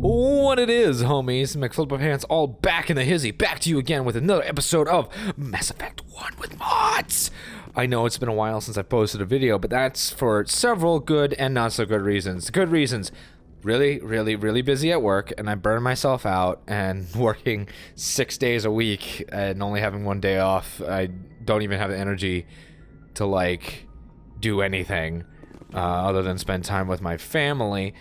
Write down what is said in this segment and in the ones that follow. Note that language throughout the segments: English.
What it is, homies, McFlubberpants, all back in the hizzy, back to you again with another episode of Mass Effect 1 with mods. I know it's been a while since I posted a video, but that's for several good and not so good reasons. Good reasons, really busy at work, and I burn myself out, and working 6 days a week and only having 1 day off, I don't even have the energy to, like, do anything other than spend time with my family.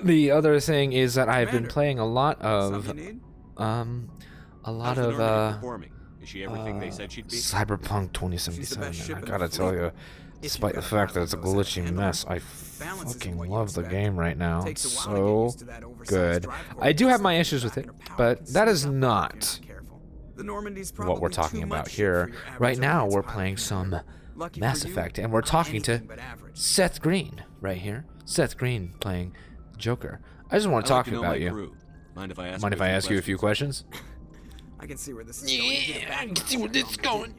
The other thing is that I've been playing a lot of Cyberpunk 2077. I gotta tell you, despite the fact that it's a glitchy mess, I fucking love the game right now. It's so good. I do have my issues with it, but that is not what we're talking about here. Right now, we're playing some Mass Effect, and we're talking to Seth Green right here. Seth Green playing Joker. I just want to talk about you. Mind if I ask you a few questions? I can see where this is going. Yeah, I can see where this is going.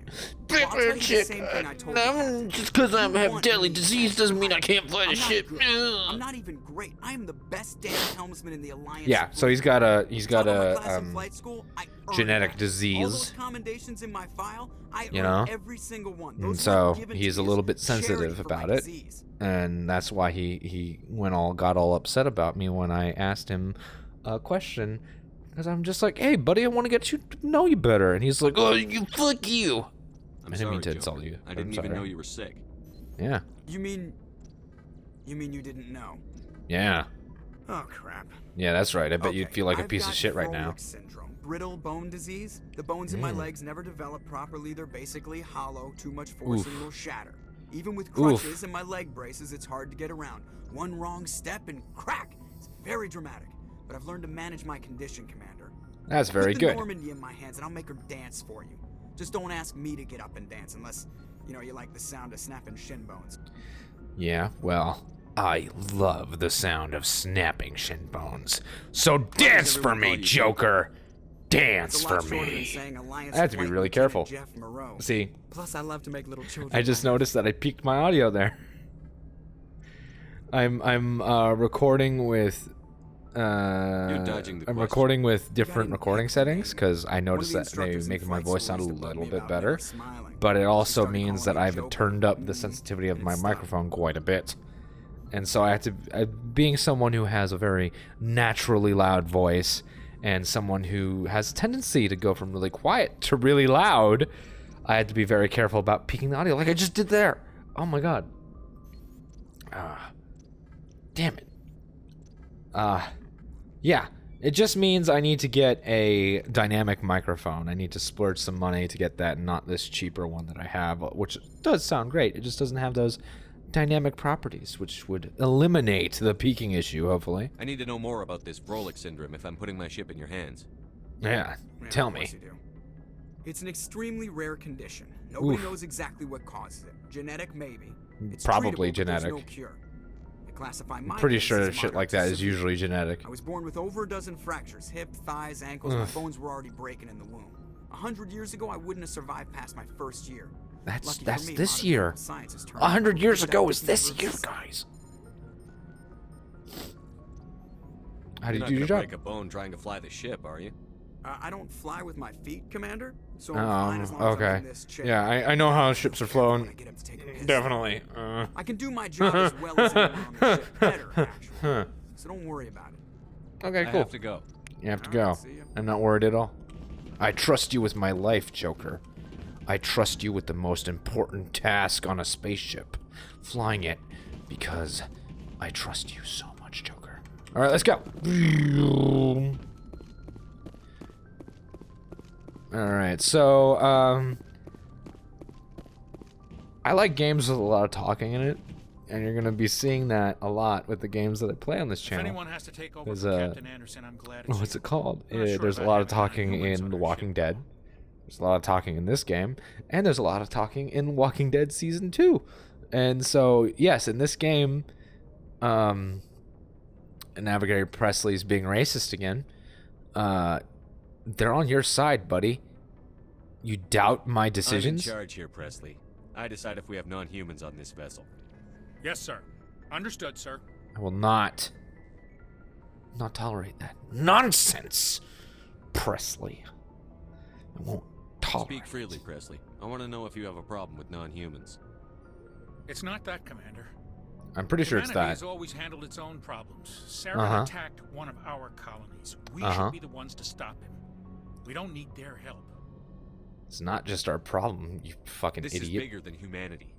Just because I have deadly disease doesn't mean I can't fly the ship. I'm not even great. I am the best damn helmsman in the Alliance. Yeah, so he's got a genetic disease. You know, and so he's a little bit sensitive about it, and that's why he got all upset about me when I asked him a question. Because I'm just like, hey, buddy, I want to get you to know you better. And he's like, oh, fuck you. I didn't mean to insult you. I didn't even know you were sick. Yeah. You mean you didn't know? Yeah. Oh, crap. Yeah, that's right. I bet you'd feel like a piece of shit right now. Syndrome. Brittle bone disease. The bones in my legs never develop properly. They're basically hollow. Too much force and will shatter. Even with crutches and my leg braces, it's hard to get around. One wrong step and crack. It's very dramatic. But I've learned to manage my condition, Commander. That's very good. Put the Normandy in my hands and I'll make her dance for you. Just don't ask me to get up and dance unless, you know, you like the sound of snapping shin bones. Yeah, well, I love the sound of snapping shin bones. So dance for me, Joker! Dance for me! I have to be really careful. See, plus I love to make little children. I just noticed that I peaked my audio there. I'm recording with I'm recording with different recording settings because I noticed that they make my voice sound a little bit better, but it also means that I've turned up the sensitivity of my microphone quite a bit. And so I have to, being someone who has a very naturally loud voice and someone who has a tendency to go from really quiet to really loud, I had to be very careful about peaking the audio like I just did there. Oh my god. Damn it. Yeah, it just means I need to get a dynamic microphone. I need to splurge some money to get that, and not this cheaper one that I have, which does sound great. It just doesn't have those dynamic properties, which would eliminate the peaking issue, hopefully. I need to know more about this Vrolik syndrome if I'm putting my ship in your hands. Yeah, tell me. It's an extremely rare condition. Nobody knows exactly what causes it. Genetic, maybe. It's probably treatable, but genetic. there's no cure. I'm pretty sure shit like that is usually genetic. I was born with over a dozen fractures, hip, thighs, ankles. My bones were already breaking in the womb. 100 years ago, I wouldn't have survived past my first year. That's this year. 100 years ago is this year, guys. How did you do your job? You're not gonna break a bone trying to fly the ship, are you? I don't fly with my feet, Commander. So I'm fine as long as I'm in this chair. Yeah, I know how ships are flown. Definitely. I can do my job as well as anyone on the ship. Better, actually. So don't worry about it. Okay, cool. I have to go. You have to go. I'm not worried at all. I trust you with my life, Joker. I trust you with the most important task on a spaceship. Flying it. Because I trust you so much, Joker. Alright, let's go. Alright, so, I like games with a lot of talking in it, and you're gonna be seeing that a lot with the games that I play on this channel. If anyone has to take over for Captain Anderson, I'm glad it's what's it called? There's a lot of talking in The Walking Dead. There's a lot of talking in this game, and there's a lot of talking in Walking Dead Season 2. And so, yes, in this game, Navigator Presley's being racist again. They're on your side, buddy. You doubt my decisions? I'm in charge here, Presley. I decide if we have non-humans on this vessel. Yes, sir. Understood, sir. I will not not tolerate that nonsense, Presley. I won't tolerate. Speak freely, Presley. I want to know if you have a problem with non-humans. It's not that, Commander. I'm pretty sure it's Humanity that. has always handled its own problems. Sarah attacked one of our colonies. We should be the ones to stop him. We don't need their help. It's not just our problem, you fucking This idiot. is bigger than humanity.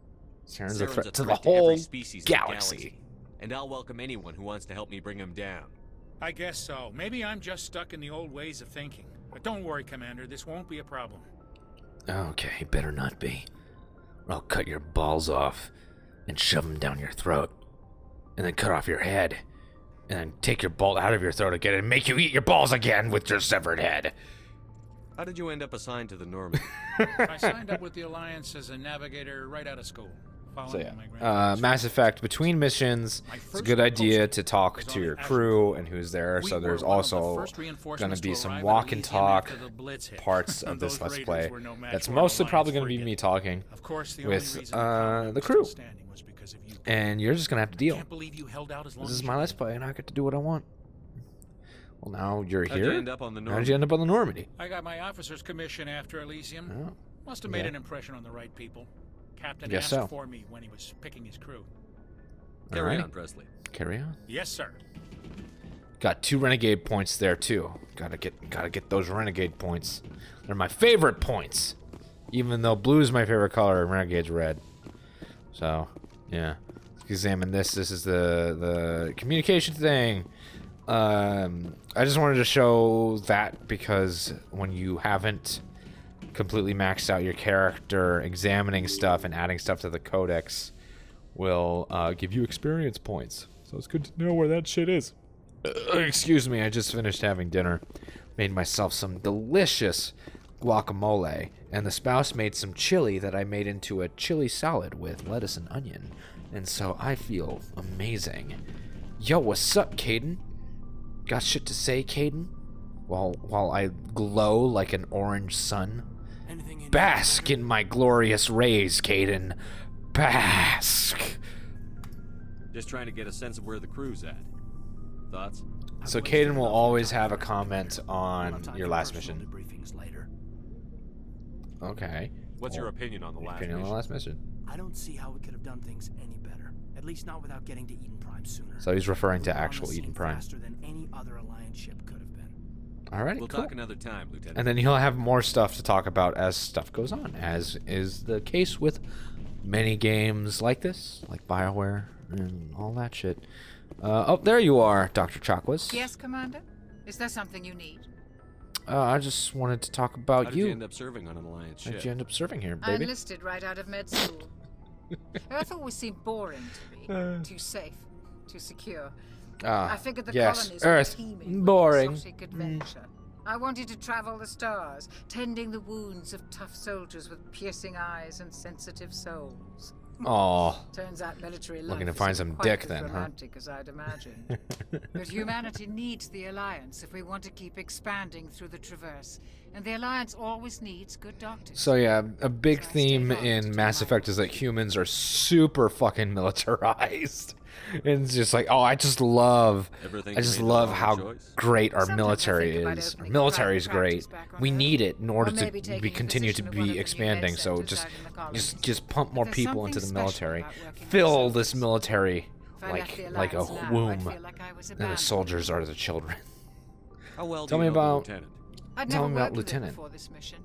Saren's a Saren's threat a to the threat whole every species in the galaxy. And I'll welcome anyone who wants to help me bring him down. I guess so. Maybe I'm just stuck in the old ways of thinking. But don't worry, Commander. This won't be a problem. Okay, better not be. Or I'll cut your balls off and shove them down your throat. And then cut off your head. And then take your ball out of your throat again and make you eat your balls again with your severed head. How did you end up assigned to the Normandy? I signed up with the Alliance as a navigator right out of school. So yeah, Mass Effect, between missions, it's a good idea to talk to your crew and who's there. So there's also going to be some walk and talk parts of this Let's Play. That's mostly probably going to be me talking with the crew. And you're just going to have to deal. This is my Let's Play, and I get to do what I want. Well, now you're here. How did you end up on the Normandy? I got my officer's commission after Elysium. Oh, Must have made an impression on the right people. Captain Guess asked so. for me when he was picking his crew. Carry on, Presley. Carry on. Yes, sir. Got 2 renegade points there too. Gotta get those renegade points. They're my favorite points. Even though blue is my favorite color and renegade's red. So yeah. Let's examine this. This is the communication thing. I just wanted to show that because when you haven't completely maxed out your character, examining stuff and adding stuff to the codex will give you experience points. So it's good to know where that shit is. Excuse me, I just finished having dinner. Made myself some delicious guacamole, and the spouse made some chili that I made into a chili salad with lettuce and onion. And so I feel amazing. Yo, what's up, Caden? Got shit to say, Caden? While I glow like an orange sun? Bask in my glorious rays, Caden. Bask. Just trying to get a sense of where the crew's at. Thoughts? So Caden will always have a comment on your last mission. Okay. What's your opinion on the last mission? I don't see how we could have done things any better. At least not without getting to Eden Prime sooner. So he's referring to actual Eden Prime. Faster than any other Alliance ship could have been. Alright, We'll cool. talk another time, Lieutenant. And then he'll have more stuff to talk about as stuff goes on, as is the case with many games like this, like BioWare and all that shit. Oh, there you are, Dr. Chakwas. Yes, Commander? Is there something you need? I just wanted to talk about How did you end up serving on an Alliance ship? How'd you end up serving here, I baby? enlisted right out of med school. Earth always seemed boring to me. Too safe, too secure. I figured the colonies were teeming with exotic adventure. I wanted to travel the stars, tending the wounds of tough soldiers with piercing eyes and sensitive souls. Aw. Turns out military life Looking to find isn't some quite dick as then, huh? romantic as I'd imagined. But humanity needs the Alliance if we want to keep expanding through the Traverse. And the Alliance always needs good doctors. So yeah, a big theme in Mass Effect is that humans are super fucking militarized. And it's just like, oh, I just love how great our military is. Our military is great. We need it in order to continue to be expanding. So just pump more people into the military. Fill this military like a womb. And the soldiers are the children. How well Tell me about I'd Tell never me about worked with him Lieutenant. before this mission.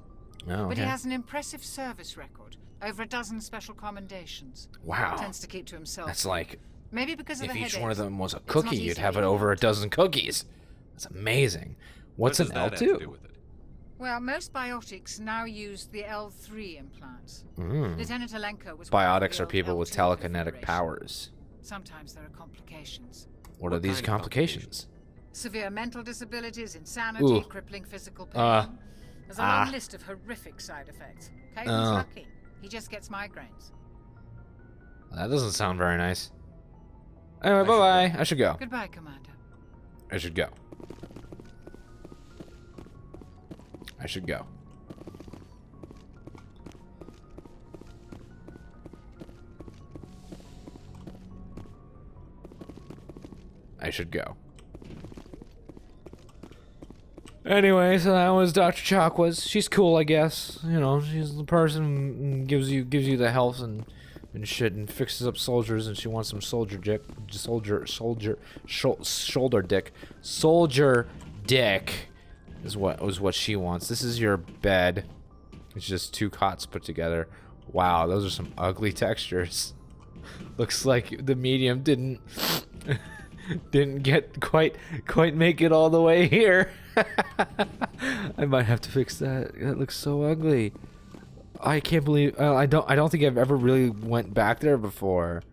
Oh, But he okay. has an impressive service record. Over a dozen special commendations. Wow. Tends to keep to himself. That's like, Maybe because of if the each headaches. one of them was a It's cookie, not you'd easy have to it eat over a out. dozen cookies. That's amazing. What's an What does that have to do L2? with it? Well, most biotics now use the L3 implants. Mm. Lieutenant Alenko was Biotics are people with L2 telekinetic configuration. powers. Sometimes there are complications. What are these kind of complications? Severe mental disabilities, insanity, Ooh. crippling physical pain. There's a long ah. list of horrific side effects. Oh. Caden's lucky. He just gets migraines. That doesn't sound very nice. Anyway, bye-bye. I should go. Goodbye, Commander. I should go. I should go. I should go. Anyway, so that was Dr. Chakwas. She's cool, I guess. You know, she's the person who gives you the health and shit and fixes up soldiers, and she wants some shoulder dick. Soldier dick is what she wants. This is your bed. It's just 2 cots put together. Wow, those are some ugly textures. Looks like the medium didn't get quite make it all the way here. I might have to fix that. That looks so ugly. I can't believe I don't think I've ever really went back there before.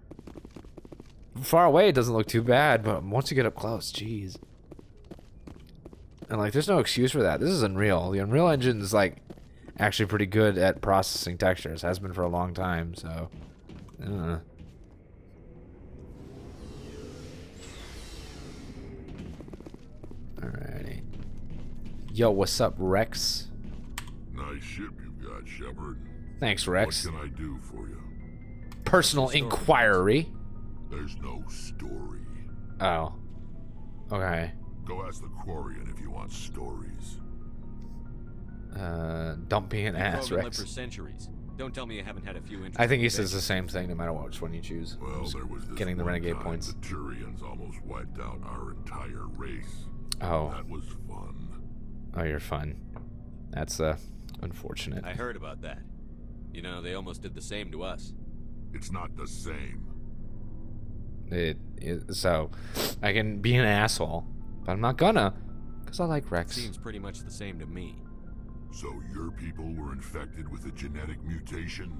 Far away it doesn't look too bad, but once you get up close, jeez. And like there's no excuse for that. This is Unreal. The Unreal Engine is like actually pretty good at processing textures. Has been for a long time, so Alrighty. Yo, what's up, Rex? Nice ship you've got, Shepard. Thanks, Rex. What can I do for you? Personal inquiry. There's no story. Oh. Okay. Go ask the Quarian if you want stories. Don't be an ass, Krogan lived Rex. for centuries. Don't tell me you haven't had a few I think he says the same thing no matter which one you choose. Well, there was this getting the one renegade time points. The Turians almost wiped out our entire race. Oh. That was fun. Oh, you're fun. That's unfortunate. I heard about that. You know, they almost did the same to us. It's not the same. So I can be an asshole, but I'm not gonna, because I like Rex. Seems pretty much the same to me. So your people were infected with a genetic mutation?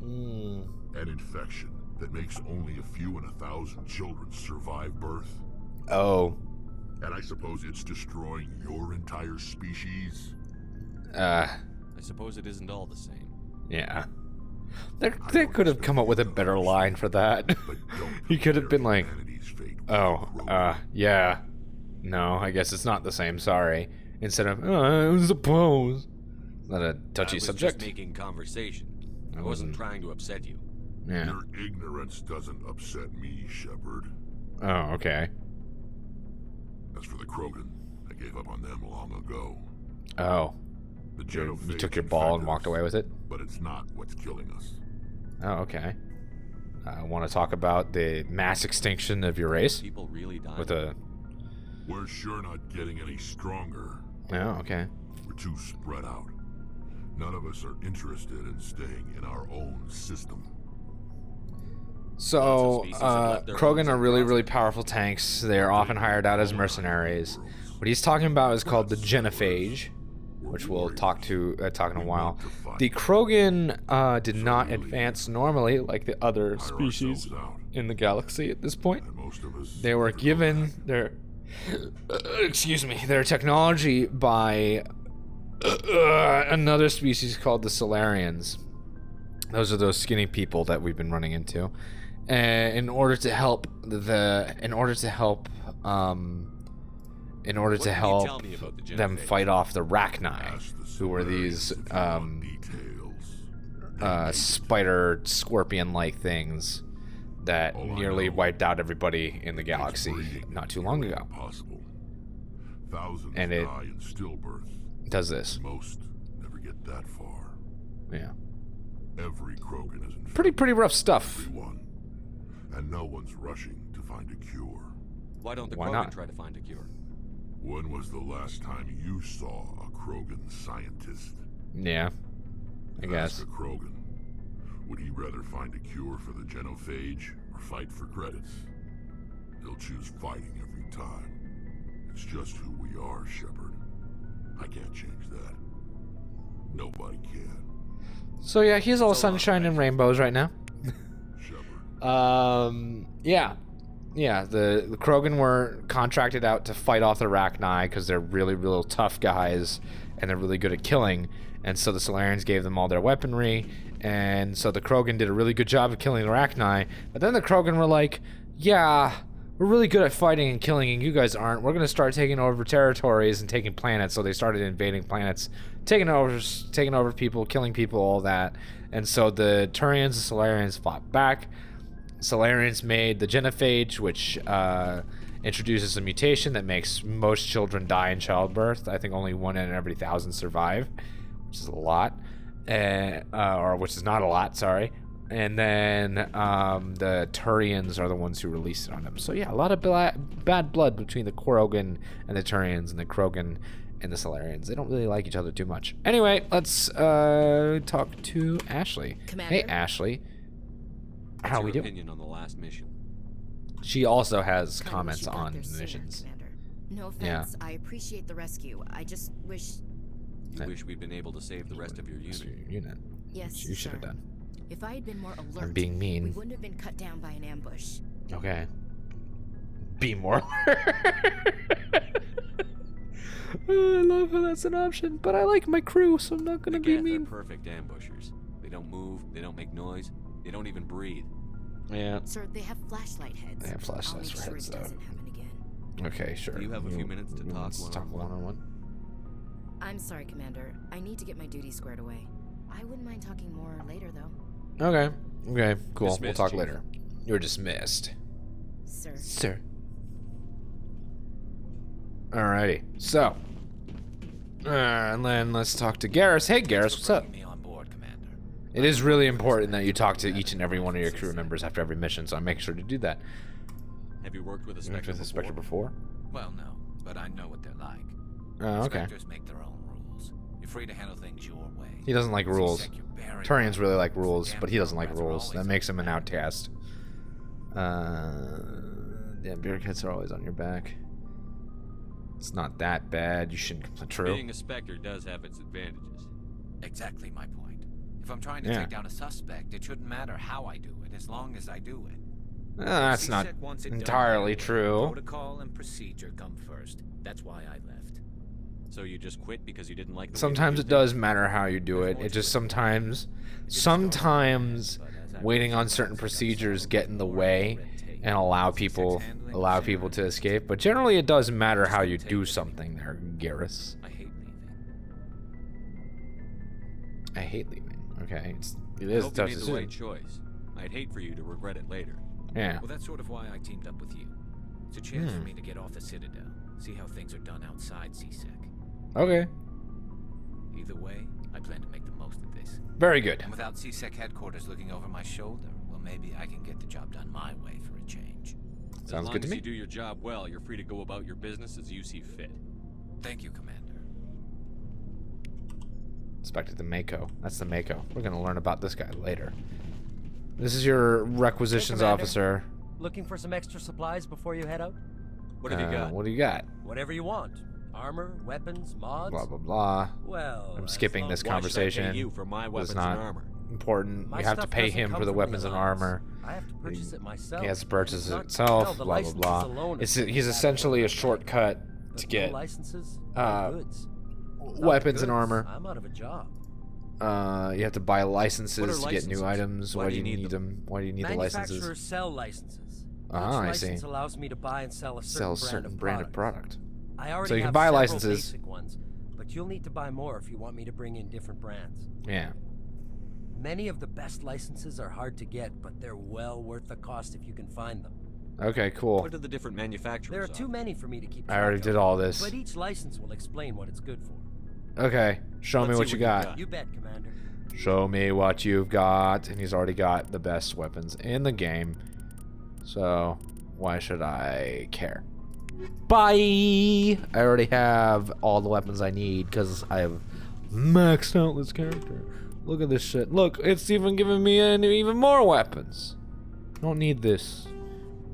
An infection that makes only a few in 1,000 children survive birth? Oh. And I suppose it's destroying your entire species? I suppose it isn't all the same. Yeah. They could have come up with a better line for that. He could have been like, oh, yeah. No, I guess it's not the same, sorry. Instead of, I suppose. Not a touchy subject. I was just making conversation. I wasn't trying to upset you. Yeah. Your ignorance doesn't upset me, Shepard. Oh, okay. As for the Krogan, I gave up on them long ago. Oh. The You took your ball and walked away with it? But it's not what's killing us. Oh, okay. I want to talk about the mass extinction of your race? People really died. With a... We're sure not getting any stronger. Oh, okay. We're too spread out. None of us are interested in staying in our own system. So, Krogan are really, really powerful tanks. They are often hired out as mercenaries. What he's talking about is called the genophage, which we'll talk in a while. The Krogan did not advance normally like the other species in the galaxy at this point. They were given their their technology by another species called the Solarians. Those are those skinny people that we've been running into. In order to help them fight off the Rachni, who were these spider scorpion-like things that nearly wiped out everybody in the galaxy not too long ago. And it does this. Most never get that far. Yeah. Every Krogan is pretty rough stuff. And no one's rushing to find a cure. Why don't the Krogan try to find a cure? When was the last time you saw a Krogan scientist? Yeah, I guess. Ask a Krogan. Would he rather find a cure for the genophage or fight for credits? He'll choose fighting every time. It's just who we are, Shepard. I can't change that. Nobody can. So yeah, he's all sunshine and rainbows right now. Yeah, the Krogan were contracted out to fight off the Rachni because they're really, real tough guys and they're really good at killing. And so the Solarians gave them all their weaponry, and so the Krogan did a really good job of killing the Rachni. But then the Krogan were like, yeah, we're really good at fighting and killing, and you guys aren't. We're gonna start taking over territories and taking planets. So they started invading planets, taking over people, killing people, all that. And so the Turians and Solarians fought back. Solarians made the genophage, which introduces a mutation that makes most children die in childbirth. I think only 1 in every 1,000 survive, which is a lot, or which is not a lot. Sorry. And then the Turians are the ones who release it on them. So yeah, a lot of bad blood between the Krogan and the Turians, and the Krogan and the Solarians. They don't really like each other too much. Anyway, let's talk to Ashley. Commander? Hey, Ashley. How we doing? Opinion on the last mission? She also has comments on the missions. Commander. No offense. I appreciate the rescue. I just wish... You wish we'd been able to save the rest of your unit. Yes, You should have done. If I had been more alert, I'm being mean. we wouldn't have been cut down by an ambush. Okay. Be more. I love how that's an option, but I like my crew, so I'm not gonna be mean. They're perfect ambushers. They don't move, they don't make noise, they don't even breathe. Yeah. Sir, they have flashlight heads. They have flashlights for heads, though. Doesn't happen again. Okay, sure. Do you have a few minutes to talk one-on-one? I'm sorry, Commander. I need to get my duties squared away. I wouldn't mind talking more later, though. Okay. Okay, cool. Dismissed, we'll talk Chief. later. You're dismissed. Sir. Alrighty. So. And then let's talk to Garrus. Hey, Garrus, what's up? Me on board, Commander. It is really important that you talk to each and every one of your crew members after every mission, so I make sure to do that. Have you worked with a You worked Spectre with a Spectre before? Well, no, but I know what they're like. Oh, okay. Spectres make their own rules. You're free to handle things your way. He doesn't like rules. Seems you're very Turians really like well. rules, Damn but he doesn't like bureaucrats are rules. That always makes him an bad. outcast. Damn, bureaucrats are always on your back. It's not that bad. You shouldn't complain. True. Being a Spectre does have its advantages. Exactly my point. If I'm trying to Yeah. take down a suspect, it shouldn't matter how I do it, as long as I do it. That's not CSEC wants it done entirely that way. true. Protocol and procedure come first. That's why I left. So you just quit because you didn't like the way Sometimes they it did does matter how you do it. It just sometimes waiting on certain procedures get in the way and allow people to escape. But generally, it does matter how you do something there, Garrus. I hate leaving. I hate leaving. Okay, it I is a hope you tough made the decision. right choice. I'd hate for you to regret it later. Yeah. Well, that's sort of why I teamed up with you. It's a chance for me to get off the Citadel, see how things are done outside CSEC. Okay. Either way, I plan to make the most of this. Very good. And without CSEC headquarters looking over my shoulder, well, maybe I can get the job done my way for a change. Sounds as good to long as me. you do your job well, you're free to go about your business as you see fit. Thank you, Commander. Inspected the Mako. That's the Mako. We're gonna learn about this guy later. This is your requisitions Hey, Commander. officer. Looking for some extra supplies before you head out? What have you got? What do you got? Whatever you want. Armor, weapons, mods. Blah blah blah. Well, I'm as skipping long- this Why should I conversation. pay you for my It's weapons not and armor? important. My You have to stuff pay doesn't him come for the from weapons and Alliance. armor. I have to purchase it myself. He has to purchase It's it not- himself. hell, the Blah blah licenses blah. alone He's is essentially a shortcut But to no get licenses, uh, no goods. Without weapons and goods, armor. I'm out of a job. You have to buy What licenses are to get licenses? new items. Why Why do do you you need need them? Why do you need the Manufacturers licenses? sell licenses. Ah, I Each see. license allows me to buy and sell a Sell certain a certain brand of product. I already So you can have buy several licenses. basic ones, but you'll need to buy more if you want me to bring in different brands. Yeah. Many of the best licenses are hard to get, but they're well worth the cost if you can find them. Okay, cool. What do the different manufacturers There are offer? too many for me to keep I track already of, did all this. but each license will explain what it's good for. Okay, show me Let's what see you got. You bet, Commander. Show me what you've got. And he's already got the best weapons in the game. So, why should I care? Bye! I already have all the weapons I need because I have maxed out this character. Look at this shit. Look, it's even giving me even more weapons. Don't need this.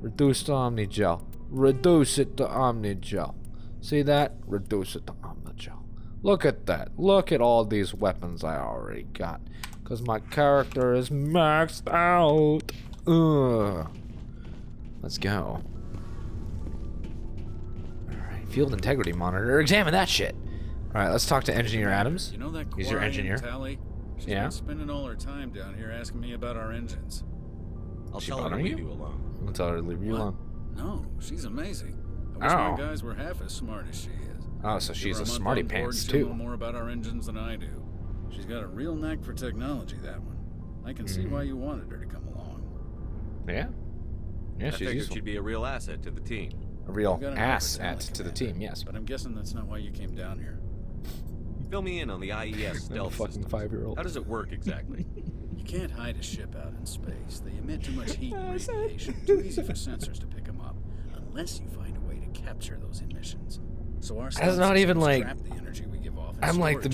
Reduce to Omnigel. Reduce it to Omnigel. See that? Reduce it to Omnigel. Look at that. Look at all these weapons I already got. Because my character is maxed out. Ugh. Let's go. Alright, field integrity monitor. Examine that shit. Alright, let's talk to Engineer Adams. You know that He's your Quarian engineer. Tally? She's Yeah? been spending all her time down here asking me about our engines. I'll She tell her to bothering leave you? you alone. I'm gonna tell her to leave you What? alone. No, she's amazing. I wish Oh. my guys were half as smart as she is. Oh, so Give she's her a month smarty on board, pants she'll know too. more about our engines than I do. She's got a real knack for technology, that one. I can see why you wanted her to come along. Yeah? Yeah, I she's figured useful. she'd be a real asset to the team. a real asset to the team. Yes. But I'm guessing that's not why you came down here. Fill me in on the IES stealth fucking system. 5-year-old. How does it work exactly? You can't hide a ship out in space. They emit too much heat and radiation. Too easy for sensors to pick them up, unless you find a way to capture those emissions. So our that's not even like. trap the energy we give off in I'm like the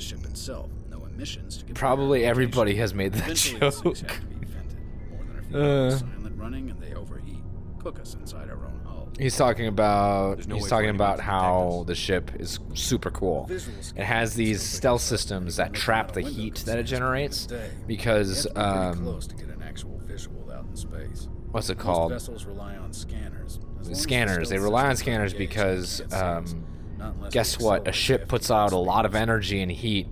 ship itself. No emissions to probably everybody has made that Eventually, joke. these things have to be vented. More than a few hours silent running, and they overheat. Cook us inside our own hull. He's talking about to how the ship is super cool. It has these stealth systems that trap the heat that it generates because close to get an actual visual out in space. What's it called? Most vessels rely on scanners. Scanners. They rely on scanners because guess what? A ship puts out a lot of energy and heat,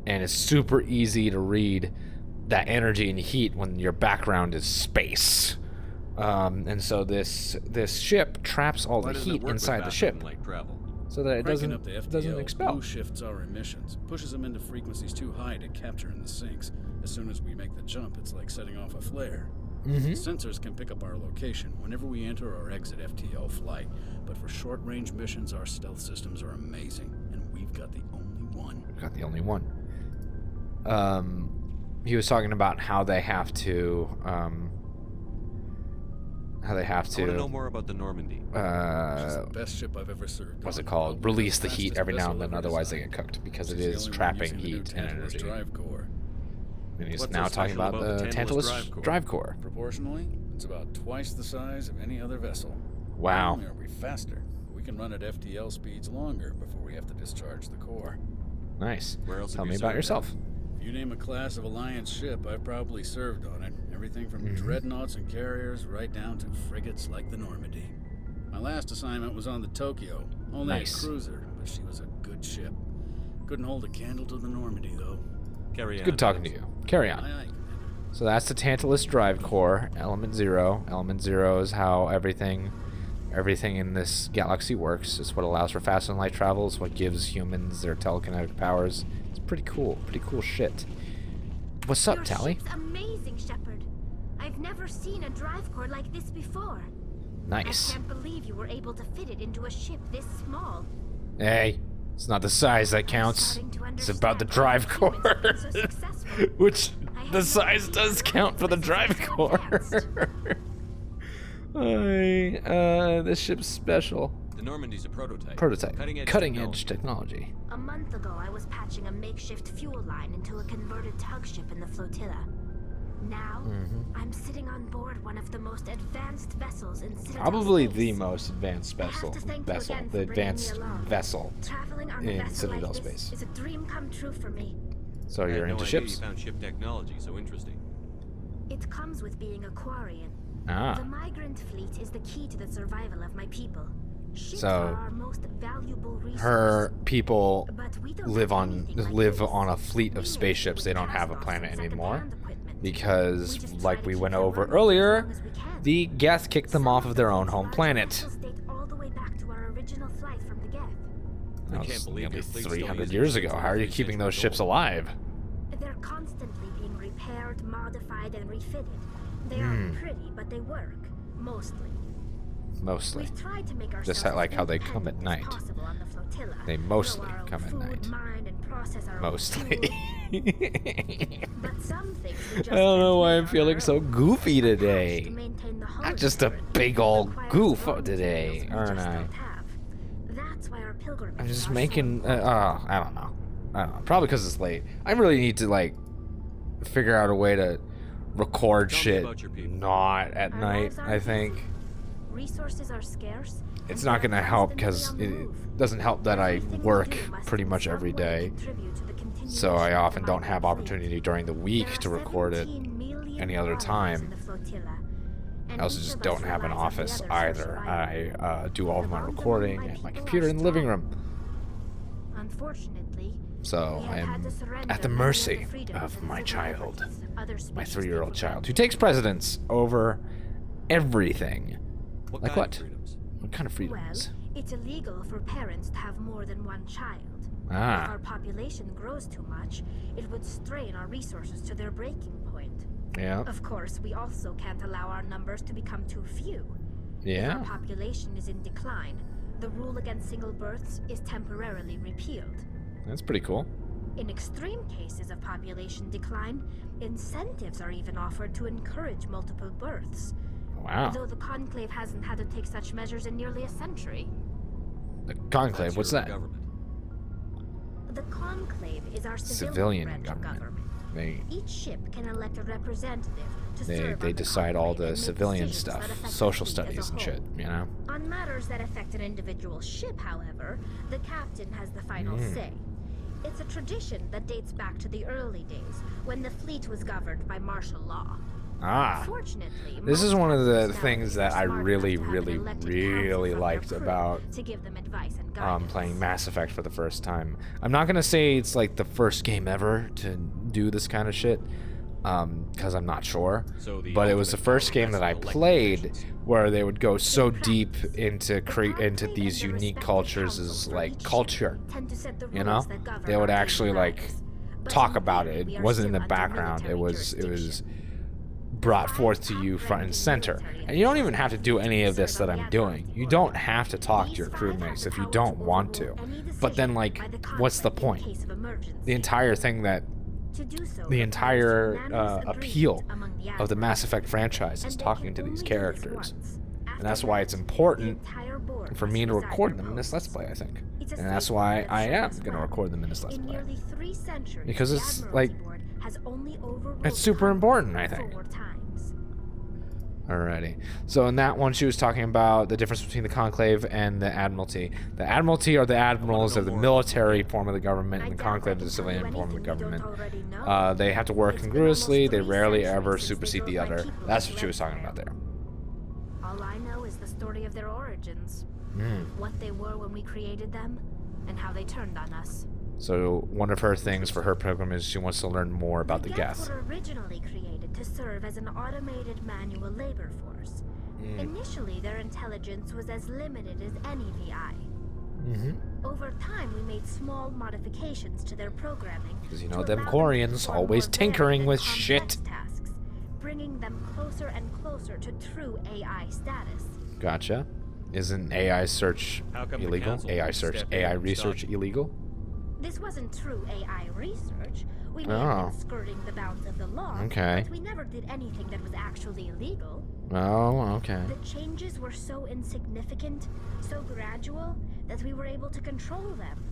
and it's super easy to read that energy and heat when your background is space. And so this ship traps all the heat inside the ship, so that it doesn't expel. Blue shifts our emissions, pushes them into frequencies too high to capture in the sinks. As soon as we make the jump, it's like setting off a flare. Sensors can pick up our location whenever we enter or exit FTL flight, but for short-range missions, our stealth systems are amazing, and we've got the only one. He was talking about how they have to. I want to know more about the Normandy. She's the best ship I've ever served. What's it called? Release the heat every now and then, otherwise they get cooked because it is trapping heat and energy. And he's now talking about the Tantalus drive core. Proportionally, it's about twice the size of any other vessel. Wow. Not only are we faster, we can run at FTL speeds longer before we have to discharge the core. Nice. Where else Tell me about yourself. If you name a class of Alliance ship, I've probably served on it. Everything from dreadnoughts and carriers right down to frigates like the Normandy. My last assignment was on the Tokyo. Only a cruiser, but she was a good ship. Couldn't hold a candle to the Normandy, though. Carry on. Good talking to you. Carry on. So that's the Tantalus drive core, Element 0. Element 0 is how everything in this galaxy works. It's what allows for fast and light travel. It's what gives humans their telekinetic powers. It's pretty cool shit. What's up, Tally? Your ship's amazing, Shepard. I've never seen a drive core like this before. Nice. I can't believe you were able to fit it into a ship this small. Hey, it's not the size that counts. It's about the drive core. Which the size does count for the drive core. This ship's special. The Normandy's a prototype. Cutting edge technology. A month ago, I was patching a makeshift fuel line into a converted tug ship in the flotilla. Now, I'm sitting on board one of the most advanced vessels in Citadel Probably space. the most advanced vessel. The advanced vessel in Citadel like space. Is a dream come true for me. So you're into ships? You found ship technology so interesting. It comes with being a Quarian. The migrant fleet is the key to the survival of my people. Ships are our most valuable resource. Her people live on a fleet of spaceships. They don't have a planet anymore because, like we went over earlier, the Geth kicked them off of their own home planet. That was nearly 300 years ago. How are you keeping those ships alive? They're constantly being repaired, modified, and refitted. They aren't pretty, but they work. Mostly. Mostly. Make just like how they come at night. They mostly come at night. Mostly. I don't know why I'm feeling so goofy today. I'm just a big old goof today, aren't I? I'm just making. I don't know. Probably because it's late. I really need to like figure out a way to record shit not at night. I think. Resources are scarce. It's not gonna help because it doesn't help that I work pretty much every day, so I often don't have opportunity during the week to record it any other time. I also just don't have an office either. I do all of my recording at my computer in the living room. Unfortunately, so I am at the mercy of my child, my 3-year-old child, who takes precedence over everything. Like what? What kind of freedoms? Well, it's illegal for parents to have more than one child. If our population grows too much, it would strain our resources to their breaking point. Yeah. Of course, we also can't allow our numbers to become too few. If our population is in decline, the rule against single births is temporarily repealed. That's pretty cool. In extreme cases of population decline, incentives are even offered to encourage multiple births. Wow. Though the Conclave hasn't had to take such measures in nearly a century. The Conclave, what's that? The Conclave is our civilian branch of government. Each ship can elect a representative to serve they on decide the all Conclave the and make civilian decisions stuff, that affect social the fleet as a studies and whole. shit, you know? On matters that affect an individual ship, however, the captain has the final say. It's a tradition that dates back to the early days, when the fleet was governed by martial law. Unfortunately, this is one of the most things that I really, really, really liked crew about to give them advice and guidance. playing Mass Effect for the first time. I'm not gonna say it's like the first game ever to do this kind of shit, because I'm not sure. But it was the first game that I played where they would go so deep into these unique cultures as like culture. You know, they would actually like talk about it. It wasn't in the background. It was brought forth to you front and center. And you don't even have to do any of this that I'm doing. You don't have to talk to your crewmates if you don't want to. But then, like, what's the point? The entire thing that the entire appeal of the Mass Effect franchise is talking to these characters. And that's why it's important for me to record them in this Let's Play, I think. And that's why I am going to record them in this Let's Play. Because it's, like, it's super important, I think. Alrighty. So in that one, she was talking about the difference between the Conclave and the Admiralty. The Admiralty are the admirals of the military form of the government, and the Conclave is the civilian form of the government. They have to work congruously. They rarely ever supersede the other. That's what she was talking about there. All I know is the story of their origins. What they were when we created them, and how they turned on us. So one of her things for her program is she wants to learn more about the Geth. Were originally created to serve as an automated manual labor force. Initially, their intelligence was as limited as any VI. Over time, we made small modifications to their programming. Because you know them Quarians always tinkering with shit. Tasks, bringing them closer and closer to true AI status. Gotcha. Isn't AI search illegal? AI research illegal? This wasn't true AI research. We may have been skirting the bounds of the law, but we never did anything that was actually illegal. Oh, okay. The changes were so insignificant, so gradual, that we were able to control them.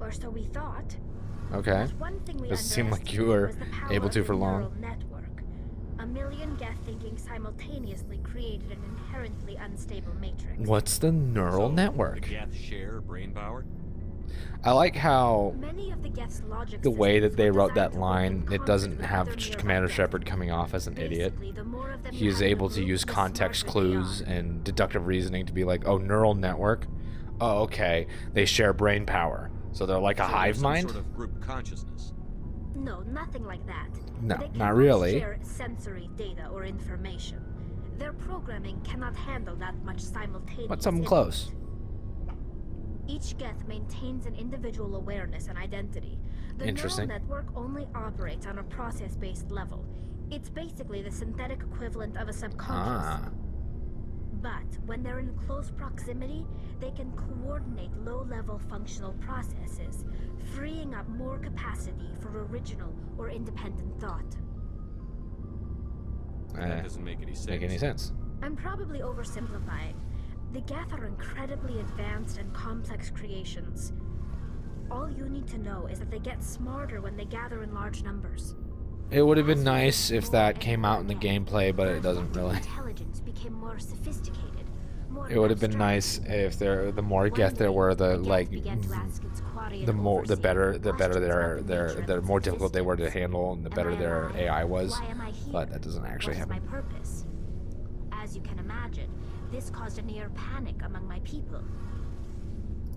Or so we thought. Okay. One thing we doesn't seem like you were able to for long. Network. A million Geth thinking simultaneously created an inherently unstable matrix. What's the neural network? The Geth share brain power? I like how the the way that they wrote that line, it doesn't have Commander Shepard coming off as an idiot. He's able to use context clues and deductive reasoning to be like, oh, neural network? Oh, okay. They share brain power. So they're like a hive mind? Sort of group consciousness. No, nothing like that. No, they not really. Share sensory data or information. Their programming cannot handle that much simultaneous. But something close. Each Geth maintains an individual awareness and identity. The neural network only operates on a process-based level. It's basically the synthetic equivalent of a subconscious. But when they're in close proximity, they can coordinate low-level functional processes, freeing up more capacity for original or independent thought. That doesn't make any sense. I'm probably oversimplifying. The Geth are incredibly advanced and complex creations. All you need to know is that they get smarter when they gather in large numbers. It would have been nice if that came out in the gameplay, but it doesn't really. Intelligence became more sophisticated. It would have been nice if the more Geth there were, the more difficult they were to handle, and the better their AI was. But that doesn't actually happen. As you can imagine, this caused a near panic among my people.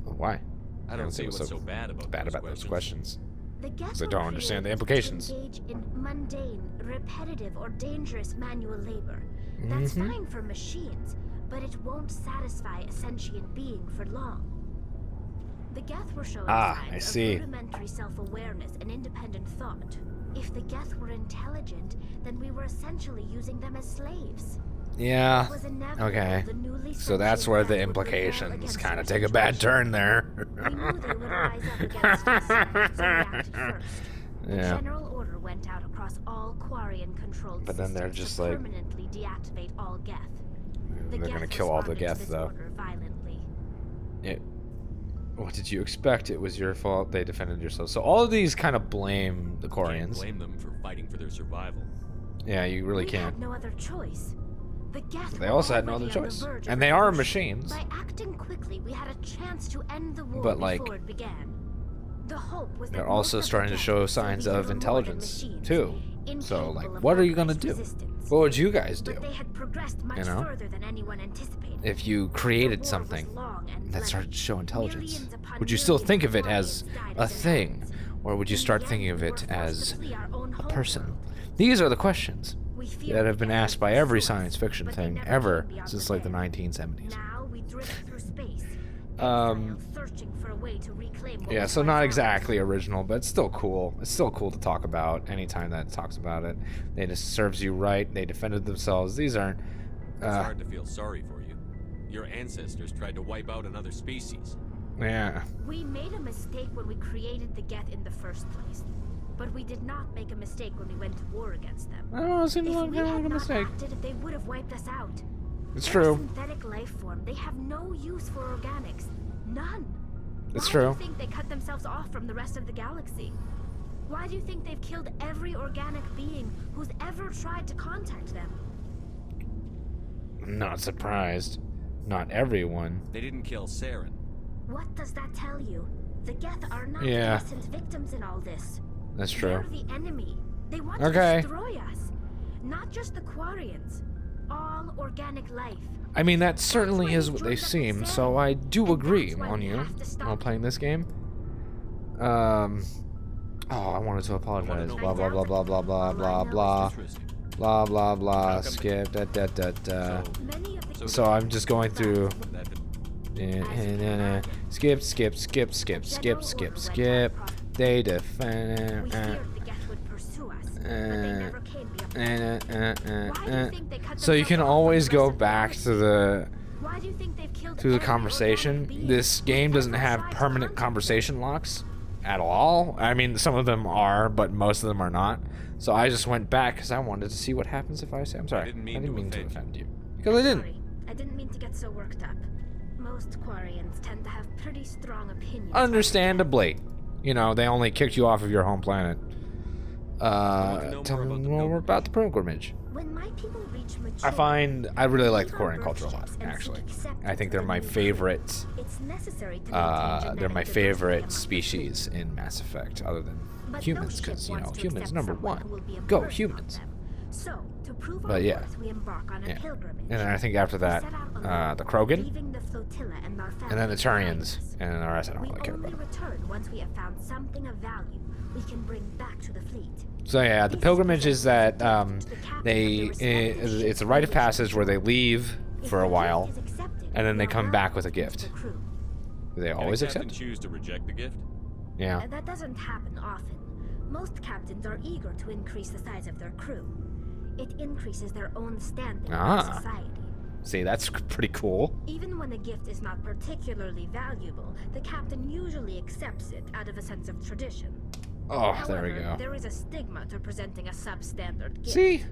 Why? I don't see what's so bad about those questions. Because I don't understand the implications. Engage in mundane, repetitive, or dangerous manual labor. That's fine for machines, but it won't satisfy a sentient being for long. The Geth were showing signs of rudimentary self-awareness and independent thought. If the Geth were intelligent, then we were essentially using them as slaves. Yeah. Okay. So that's where the implications kind of take a bad turn there. Yeah. General order went out across all Quarian-controlled But then they're just like permanently deactivate all Geth. They're gonna kill all the Geth though. Yeah. What did you expect? It was your fault. They defended yourself. So all of these kind of blame the Quarians. Blame them for fighting for their survival. Yeah, you really can't. Had no other choice. The Geth they also had no other choice, and they are machines. By acting quickly, we had a chance to end the war but like, before it began. The hope was they're also starting to show signs of intelligence too. So like, what are you gonna do? What would you guys do? You know, if you created something that started to show intelligence, would you still think of it as a thing, or would you start thinking of it as a person? These are the questions that have been asked by every science fiction thing ever since like the 1970s. Yeah, so not exactly original, but it's still cool. It's still cool to talk about anytime that it talks about it. It just serves you right. They defended themselves. These aren't... It's hard to feel sorry for you. Your ancestors tried to wipe out another species. Yeah. We made a mistake when we created the Geth in the first place. But we did not make a mistake when we went to war against them. I don't know, it seems like a mistake. Acted, they would have wiped us out. It's They're true. A synthetic life form. They have no use for organics. None. It's Why true. do you think they cut themselves off from the rest of the galaxy? Why do you think they've killed every organic being who's ever tried to contact them? I'm not surprised. Not everyone. They didn't kill Saren. What does that tell you? The Geth are not Yeah. innocent victims in all this. That's true. They're the enemy. They want Okay. to destroy us. Not just the Quarians. All organic life. I mean, that certainly is what they seem, so I do agree on you while playing this game. Oh, I wanted to apologize. Blah, blah, blah, blah, blah, blah, blah, blah. Blah, blah, blah. Skip, da, da, da, da. So I'm just going through... Skip, skip, skip, skip, skip, skip, skip. They defend... So you can always go back to the conversation. This game doesn't have permanent conversation locks at all. I mean, some of them are, but most of them are not. So I just went back because I wanted to see what happens if I say, I'm sorry, I didn't mean to offend you. Because I didn't. I didn't mean to get so worked up. Most Quarians tend to have pretty strong opinions. Understandably. You know, they only kicked you off of your home planet. Tell me more about the pilgrimage. When my people reach maturity, I really like the Quarian culture a lot, actually. I think they're my favorite, they're my favorite species in Mass Effect, other than humans, because, you know, humans #1. Go, humans. So, to prove But yeah. we embark on a pilgrimage. And then I think after that, the Krogan, leaving the flotilla and our and then the Turians, and then the rest I don't really care We about. only return once we have found something of value we can bring back to the fleet. So yeah, the pilgrimage is that it's a rite of passage where they leave for a while, and then they come back with a gift. Do they always accept? Choose to reject the gift? Yeah. That doesn't happen often. Most captains are eager to increase the size of their crew. It increases their own standing in society. See, that's pretty cool. Even when a gift is not particularly valuable, the captain usually accepts it out of a sense of tradition. Oh, However, there we go. There is a stigma to presenting a substandard gift. See?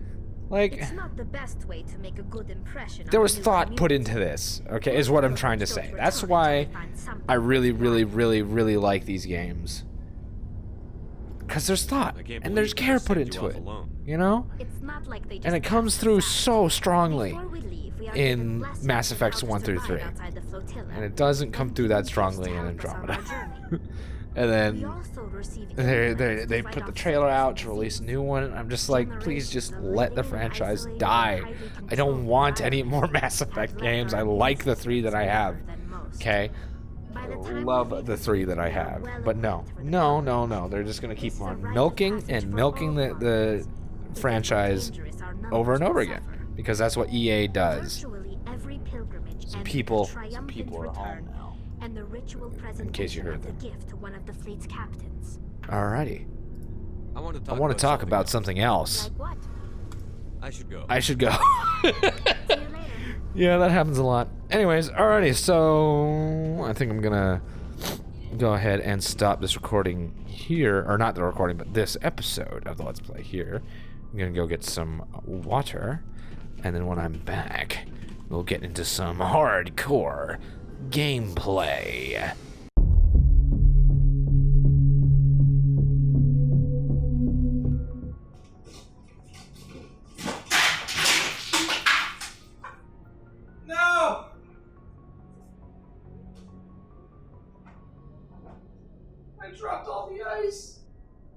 Like, it's not the best way to make a good impression. There was thought put into this, okay, is what I'm trying to say. That's why I really, really, really, really like these games. Because there's thought, and there's care put into it, you know? And it comes through so strongly in Mass Effects 1 through 3. And it doesn't come through that strongly in Andromeda. And then they put the trailer out to release a new one. I'm just like, please just let the franchise die. I don't want any more Mass Effect games. I like the 3 that I have. Okay? I love the 3 that I have. But no. They're just going to keep on milking the franchise over and over again. Because that's what EA does. Some people are home now. And the ritual in case you heard them. Gift to one of the fleet's captains. Alrighty. I want to talk about something else. Like what? I should go. I should go. Yeah, that happens a lot. Anyways, alrighty, so I think I'm gonna go ahead and stop this recording here, or not the recording, but this episode of the Let's Play here. I'm gonna go get some water, and then when I'm back, we'll get into some hardcore gameplay. No! I dropped all the ice.